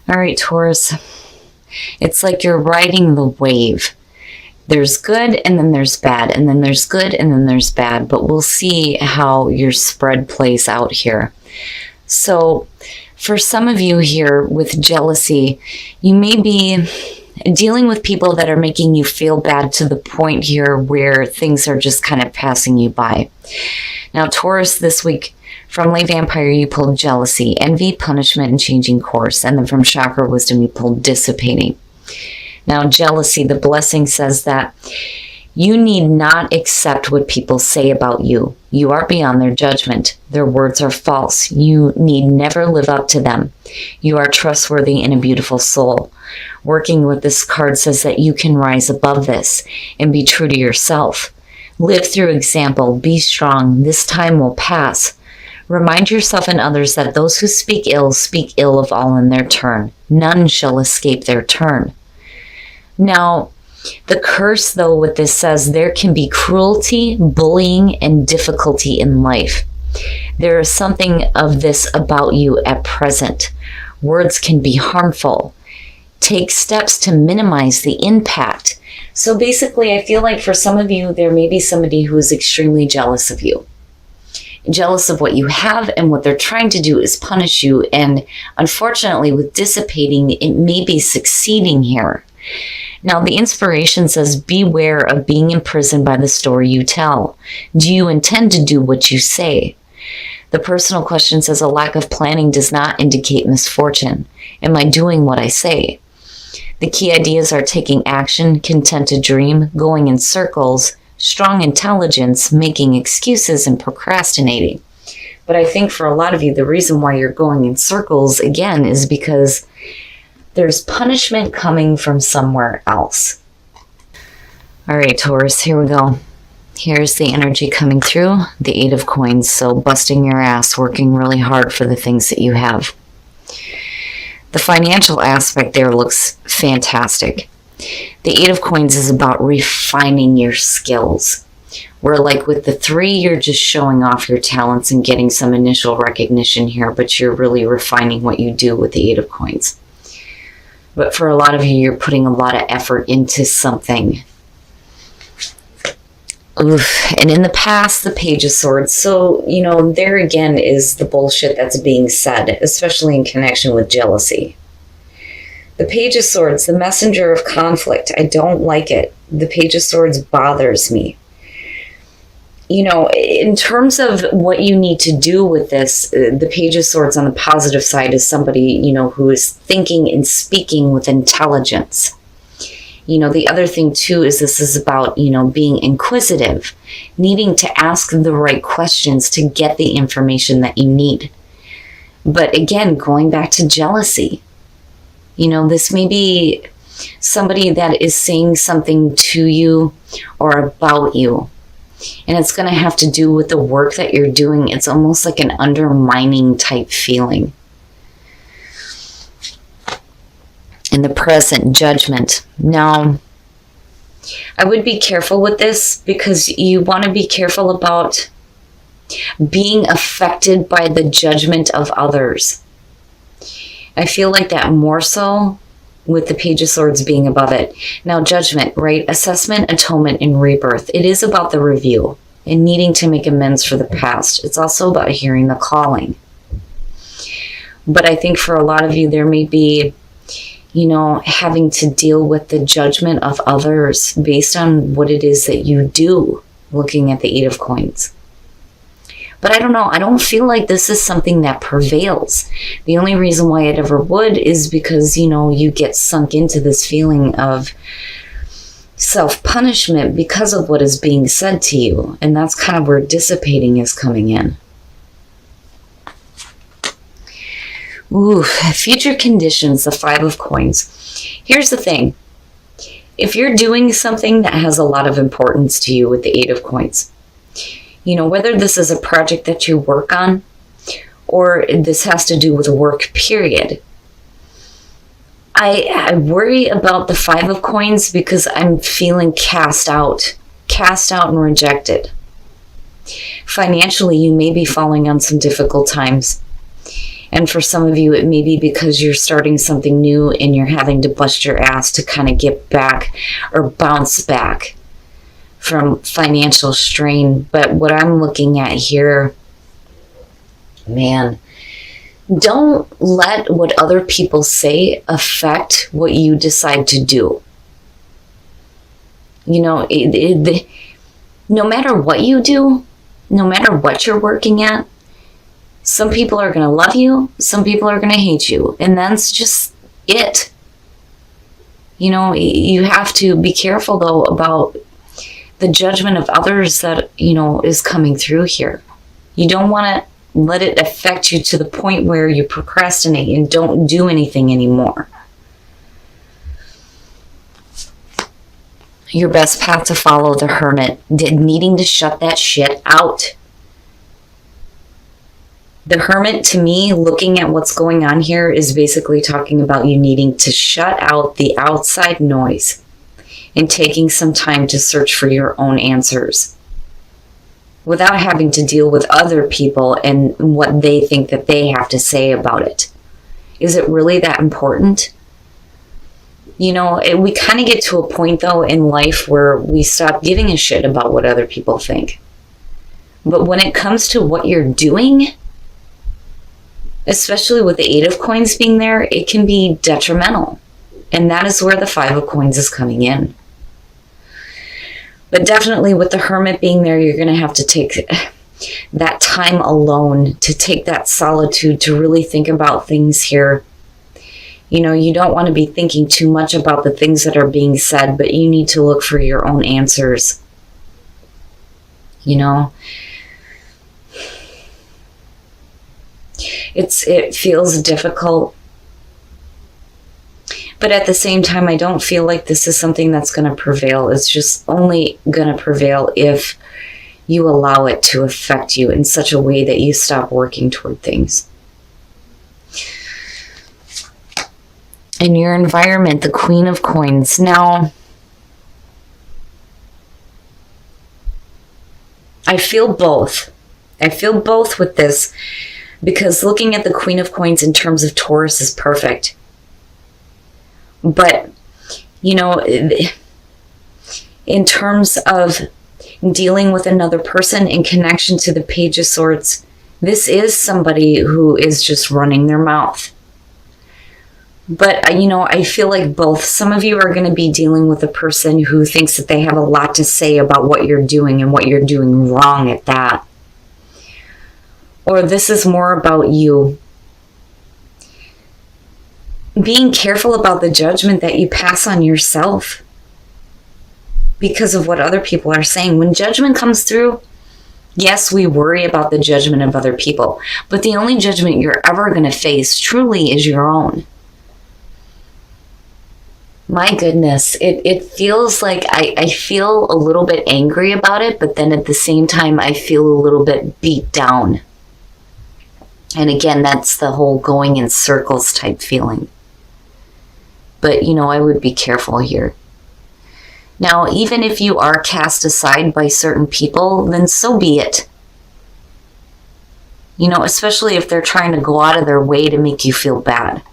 All right, Taurus. It's like you're riding the wave. There's good and then there's bad, and then there's good and then there's bad, but we'll see how your spread plays out here. So for some of you here with jealousy, you may be dealing with people that are making you feel bad to the point here where things are just kind of passing you by. Now, Taurus, this week from Lay Vampire, you pulled jealousy, envy, punishment, and changing course. And then from Chakra Wisdom, you pulled dissipating. Now, jealousy, the blessing says that you need not accept what people say about you. You are beyond their judgment. Their words are false. You need never live up to them. You are trustworthy and a beautiful soul. Working with this card says that you can rise above this and be true to yourself. Live through example. Be strong. This time will pass. Remind yourself and others that those who speak ill of all in their turn. None shall escape their turn. Now, the curse, though, with this says there can be cruelty, bullying, and difficulty in life. There is something of this about you at present. Words can be harmful. Take steps to minimize the impact. So basically, I feel like for some of you, there may be somebody who is extremely jealous of you. Jealous of what you have, and what they're trying to do is punish you. And unfortunately, with dissipating, it may be succeeding here. Now, the inspiration says, beware of being imprisoned by the story you tell. Do you intend to do what you say? The personal question says, a lack of planning does not indicate misfortune. Am I doing what I say? The key ideas are taking action, content to dream, going in circles, strong intelligence, making excuses, and procrastinating. But I think for a lot of you, the reason why you're going in circles, again, is because there's punishment coming from somewhere else. All right, Taurus, here we go. Here's the energy coming through, the Eight of Coins. So busting your ass, working really hard for the things that you have. The financial aspect there looks fantastic. The Eight of Coins is about refining your skills. Where like with the 3, you're just showing off your talents and getting some initial recognition here, but you're really refining what you do with the Eight of Coins. But for a lot of you, you're putting a lot of effort into something. Oof. And in the past, the Page of Swords. So, there again is the bullshit that's being said, especially in connection with jealousy. The Page of Swords, the messenger of conflict. I don't like it. The Page of Swords bothers me. In terms of what you need to do with this, the Page of Swords on the positive side is somebody, who is thinking and speaking with intelligence. The other thing too is this is about, being inquisitive, needing to ask the right questions to get the information that you need. But again, going back to jealousy, this may be somebody that is saying something to you or about you. And it's going to have to do with the work that you're doing. It's almost like an undermining type feeling. In the present, judgment. Now, I would be careful with this because you want to be careful about being affected by the judgment of others. I feel like that more so with the Page of Swords being above it. Now, judgment, right? Assessment, atonement, and rebirth. It is about the review and needing to make amends for the past. It's also about hearing the calling. But I think for a lot of you, there may be, having to deal with the judgment of others based on what it is that you do, looking at the Eight of Coins. But I don't know. I don't feel like this is something that prevails. The only reason why it ever would is because, you get sunk into this feeling of self-punishment because of what is being said to you. And that's kind of where dissipating is coming in. Ooh, future conditions, the Five of Coins. Here's the thing. If you're doing something that has a lot of importance to you with the Eight of Coins, whether this is a project that you work on or this has to do with work, period. I worry about the Five of Coins because I'm feeling cast out and rejected. Financially, you may be falling on some difficult times. And for some of you, it may be because you're starting something new and you're having to bust your ass to kind of get back or bounce back from financial strain. But what I'm looking at here, man, don't let what other people say affect what you decide to do. You know, no matter what you do, no matter what you're working at, some people are going to love you, some people are going to hate you, and that's just it. You know, you have to be careful, though, about the judgment of others that, you know, is coming through here. You don't want to let it affect you to the point where you procrastinate and don't do anything anymore. Your best path to follow, the Hermit, needing to shut that shit out. The Hermit, to me, looking at what's going on here, is basically talking about you needing to shut out the outside noise and taking some time to search for your own answers without having to deal with other people and what they think that they have to say about it. Is it really that important? You know, we kind of get to a point, though, in life where we stop giving a shit about what other people think. But when it comes to what you're doing, especially with the 8 of Coins being there, it can be detrimental. And that is where the 5 of Coins is coming in. But definitely with the Hermit being there, you're going to have to take that time alone, to take that solitude, to really think about things here. You know, you don't want to be thinking too much about the things that are being said, but you need to look for your own answers. You know, it feels difficult, but at the same time, I don't feel like this is something that's going to prevail. It's just only going to prevail if you allow it to affect you in such a way that you stop working toward things. In your environment, the Queen of Coins. Now, I feel both. I feel both with this, because looking at the Queen of Coins in terms of Taurus is perfect. But, you know, in terms of dealing with another person in connection to the Page of Swords, this is somebody who is just running their mouth. But, you know, I feel like both. Some of you are going to be dealing with a person who thinks that they have a lot to say about what you're doing and what you're doing wrong at that. Or this is more about you being careful about the judgment that you pass on yourself because of what other people are saying. When judgment comes through, yes, we worry about the judgment of other people, but the only judgment you're ever going to face truly is your own. My goodness, it feels like I feel a little bit angry about it, but then at the same time, I feel a little bit beat down. And again, that's the whole going in circles type feeling. But, you know, I would be careful here. Now, even if you are cast aside by certain people, then so be it. You know, especially if they're trying to go out of their way to make you feel bad.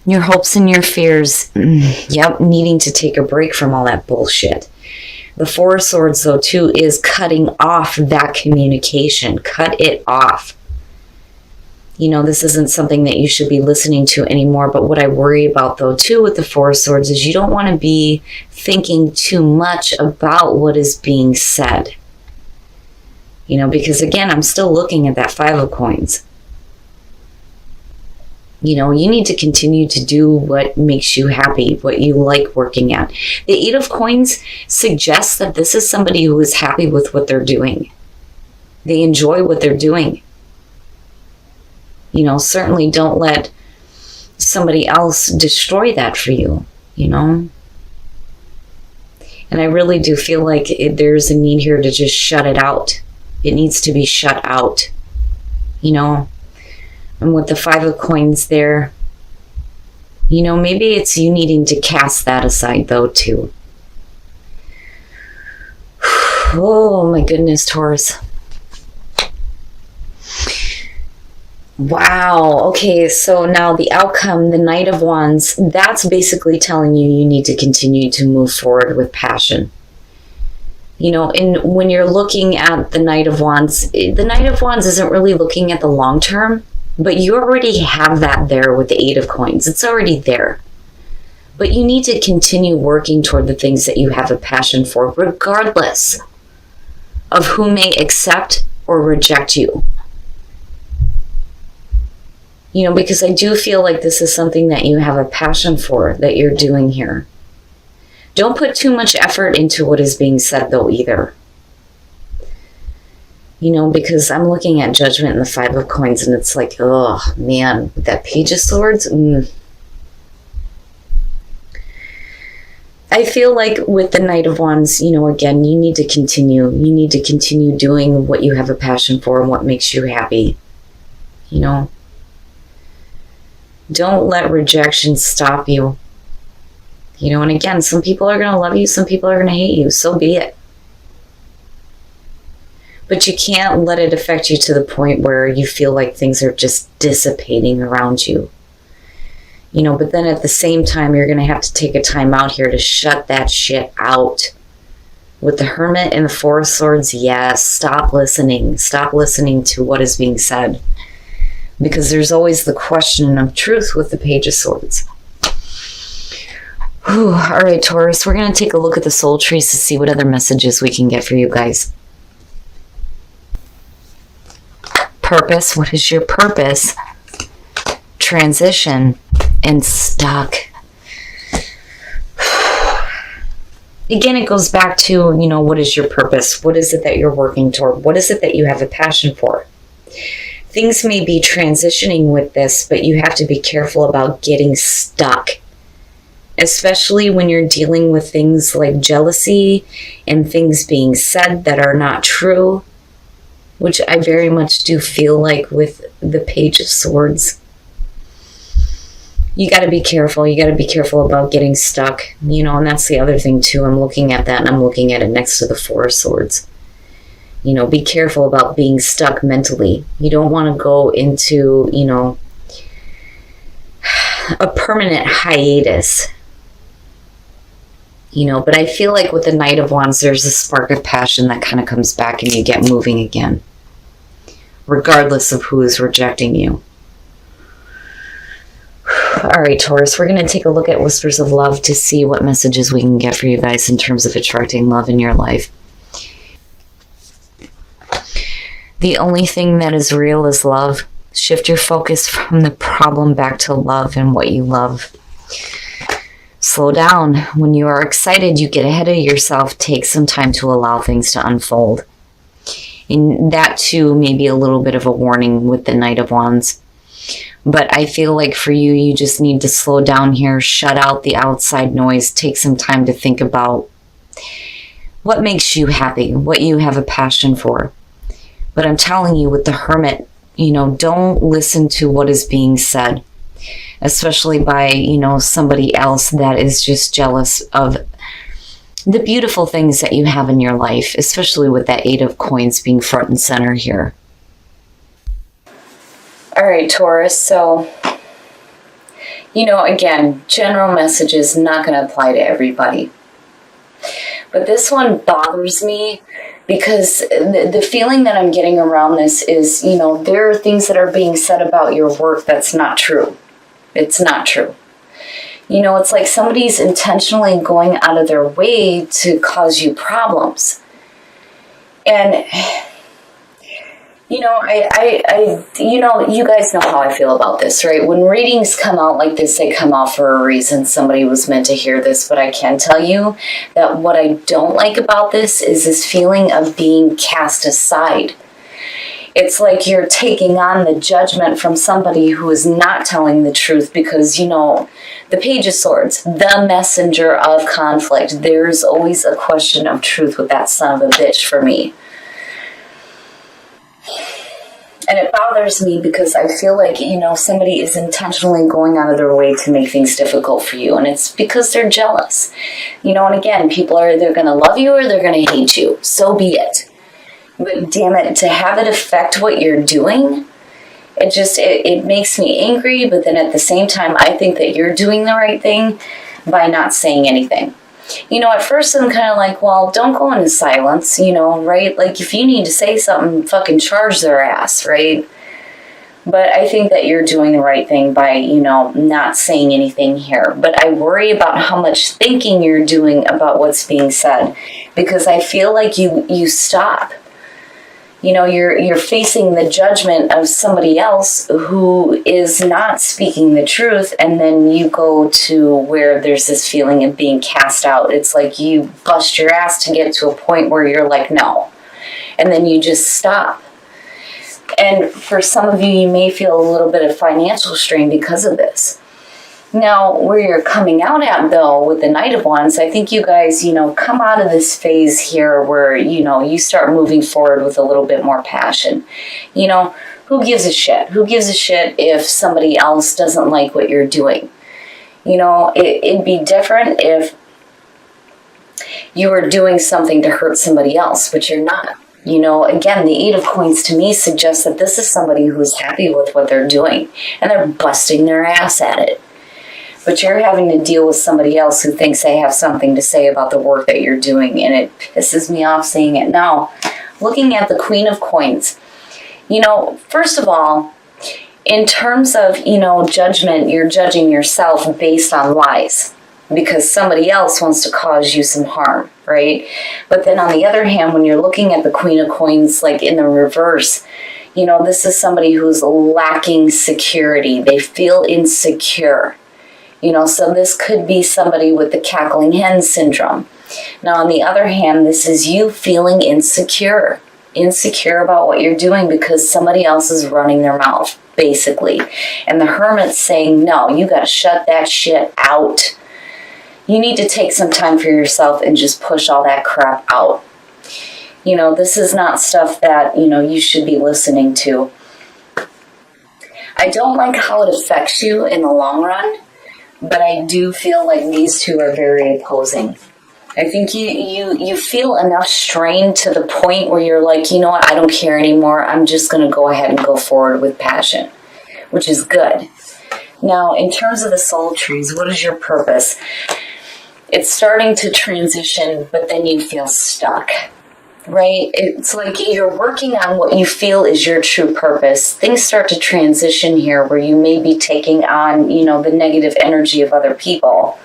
Your hopes and your fears, yep, needing to take a break from all that bullshit. The Four of Swords, though, too, is cutting off that communication. Cut it off. You know, this isn't something that you should be listening to anymore. But what I worry about, though, too, with the Four of Swords is you don't want to be thinking too much about what is being said. You know, because, again, I'm still looking at that Five of Coins. You know, you need to continue to do what makes you happy, what you like working at. The Eight of Coins suggests that this is somebody who is happy with what they're doing. They enjoy what they're doing. You know, certainly don't let somebody else destroy that for you, you know. And I really do feel like there's a need here to just shut it out. It needs to be shut out, you know. And with the Five of Coins there, you know, maybe it's you needing to cast that aside, though, too. Oh, my goodness, Taurus. Wow. Okay, so now the outcome, the Knight of Wands, that's basically telling you you need to continue to move forward with passion. You know, and when you're looking at the Knight of Wands, the Knight of Wands isn't really looking at the long term, but you already have that there with the Eight of Coins. It's already there. But you need to continue working toward the things that you have a passion for, regardless of who may accept or reject you. You know, because I do feel like this is something that you have a passion for, that you're doing here. Don't put too much effort into what is being said, though, either. You know, because I'm looking at Judgment and the Five of Coins, and it's like, oh, man, with that Page of Swords, I feel like with the Knight of Wands, you know, again, you need to continue. You need to continue doing what you have a passion for and what makes you happy. You know? Don't let rejection stop you. You know, and again, some people are going to love you, some people are going to hate you. So be it. But you can't let it affect you to the point where you feel like things are just dissipating around you. You know, but then at the same time, you're going to have to take a time out here to shut that shit out. With the Hermit and the Four of Swords, yes, stop listening. Stop listening to what is being said. Because there's always the question of truth with the Page of Swords. Whew. All right, Taurus, we're going to take a look at the soul trees to see what other messages we can get for you guys. Purpose. What is your purpose? Transition. And stuck. Again, it goes back to, you know, what is your purpose? What is it that you're working toward? What is it that you have a passion for? Things may be transitioning with this, but you have to be careful about getting stuck. Especially when you're dealing with things like jealousy and things being said that are not true, which I very much do feel like with the Page of Swords. You got to be careful. You got to be careful about getting stuck, you know, and that's the other thing too. I'm looking at that and I'm looking at it next to the Four of Swords. You know, be careful about being stuck mentally. You don't want to go into, you know, a permanent hiatus. You know, but I feel like with the Knight of Wands, there's a spark of passion that kind of comes back and you get moving again. Regardless of who is rejecting you. All right, Taurus, we're going to take a look at Whispers of Love to see what messages we can get for you guys in terms of attracting love in your life. The only thing that is real is love. Shift your focus from the problem back to love and what you love. Slow down. When you are excited, you get ahead of yourself. Take some time to allow things to unfold. And that too may be a little bit of a warning with the Knight of Wands. But I feel like for you, you just need to slow down here, shut out the outside noise, take some time to think about what makes you happy, what you have a passion for. But I'm telling you, with the Hermit, you know, don't listen to what is being said, especially by, you know, somebody else that is just jealous of the beautiful things that you have in your life, especially with that Eight of Coins being front and center here. All right, Taurus, so, you know, again, general messages not going to apply to everybody. But this one bothers me because the feeling that I'm getting around this is, you know, there are things that are being said about your work that's not true. It's not true. You know, it's like somebody's intentionally going out of their way to cause you problems. And you know, you know, you guys know how I feel about this, right? When readings come out like this, they come out for a reason. Somebody was meant to hear this, but I can tell you that what I don't like about this is this feeling of being cast aside. It's like you're taking on the judgment from somebody who is not telling the truth because, you know, the Page of Swords, the messenger of conflict. There's always a question of truth with that son of a bitch for me. And it bothers me because I feel like, you know, somebody is intentionally going out of their way to make things difficult for you. And it's because they're jealous. You know, and again, people are either going to love you or they're going to hate you. So be it. But damn it, to have it affect what you're doing it makes me angry, but then at the same time, I think that you're doing the right thing by not saying anything. At first I'm kind of like, well, don't go into silence, right? Like, if you need to say something, fucking charge their ass, right? But I think that you're doing the right thing by, not saying anything here. But I worry about how much thinking you're doing about what's being said, because I feel like you stop. You're facing the judgment of somebody else who is not speaking the truth, and then you go to where there's this feeling of being cast out. It's like you bust your ass to get to a point where you're like, no. And then you just stop. And for some of you, you may feel a little bit of financial strain because of this. Now, where you're coming out at, though, with the Knight of Wands, I think you guys, come out of this phase here where, you start moving forward with a little bit more passion. Who gives a shit? Who gives a shit if somebody else doesn't like what you're doing? It'd be different if you were doing something to hurt somebody else, but you're not. Again, the Eight of Coins to me suggests that this is somebody who's happy with what they're doing, and they're busting their ass at it. But you're having to deal with somebody else who thinks they have something to say about the work that you're doing, and it pisses me off seeing it. Now, looking at the Queen of Coins, first of all, in terms of, judgment, you're judging yourself based on lies, because somebody else wants to cause you some harm, right? But then on the other hand, when you're looking at the Queen of Coins, like in the reverse, this is somebody who's lacking security. They feel insecure. So this could be somebody with the cackling hen syndrome. Now, on the other hand, this is you feeling insecure about what you're doing because somebody else is running their mouth, basically. And the Hermit's saying, no, you got to shut that shit out. You need to take some time for yourself and just push all that crap out. This is not stuff that, you should be listening to. I don't like how it affects you in the long run, but I do feel like these two are very opposing. I think you feel enough strain to the point where you're like, you know what, I don't care anymore. I'm just going to go ahead and go forward with passion, which is good. Now, in terms of the soul trees, what is your purpose? It's starting to transition, but then you feel stuck, right? It's like you're working on what you feel is your true purpose. Things start to transition here where you may be taking on, the negative energy of other people.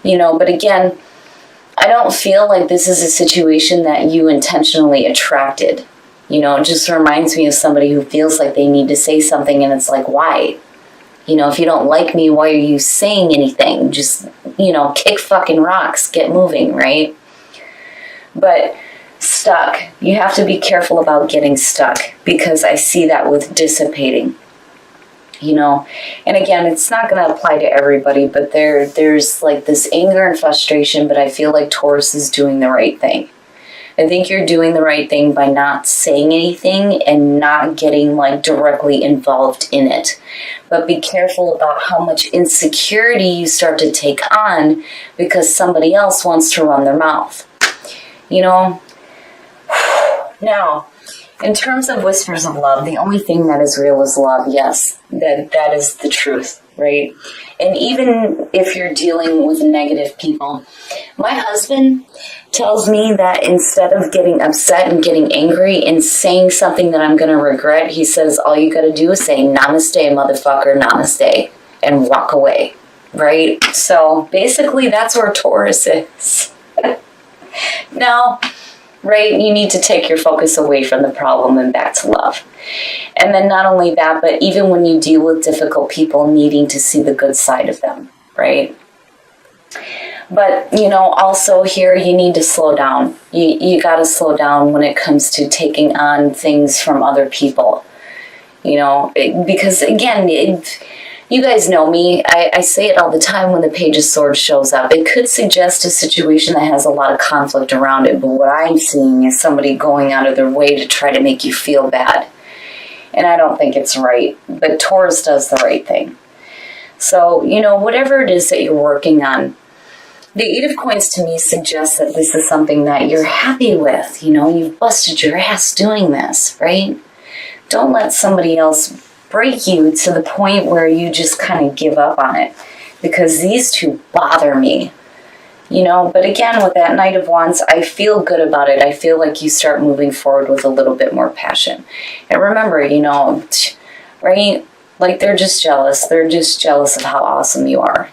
But again, I don't feel like this is a situation that you intentionally attracted. It just reminds me of somebody who feels like they need to say something, and it's like, why? If you don't like me, why are you saying anything? Just, kick fucking rocks, get moving, right? But stuck. You have to be careful about getting stuck, because I see that with dissipating. And again, it's not going to apply to everybody, but there's like this anger and frustration, but I feel like Taurus is doing the right thing. I think you're doing the right thing by not saying anything and not getting like directly involved in it. But be careful about how much insecurity you start to take on because somebody else wants to run their mouth. Now, in terms of whispers of love, the only thing that is real is love. Yes, that is the truth, right? And even if you're dealing with negative people, my husband tells me that instead of getting upset and getting angry and saying something that I'm going to regret, he says, all you got to do is say, namaste, motherfucker, namaste, and walk away, right? So basically that's where Taurus is. Now, right, you need to take your focus away from the problem and back to love. And then not only that, but even when you deal with difficult people, needing to see the good side of them, right? But, also here you need to slow down. You got to slow down when it comes to taking on things from other people, because again, you guys know me. I say it all the time when the Page of Swords shows up. It could suggest a situation that has a lot of conflict around it, but what I'm seeing is somebody going out of their way to try to make you feel bad. And I don't think it's right, but Taurus does the right thing. So, whatever it is that you're working on, the Eight of Coins to me suggests that this is something that you're happy with. You've busted your ass doing this, right? Don't let somebody else break you to the point where you just kind of give up on it, because these two bother me. You know, but again, with that Knight of Wands, I feel good about it. I feel like you start moving forward with a little bit more passion. And remember, you know, right? Like they're just jealous. They're just jealous of how awesome you are.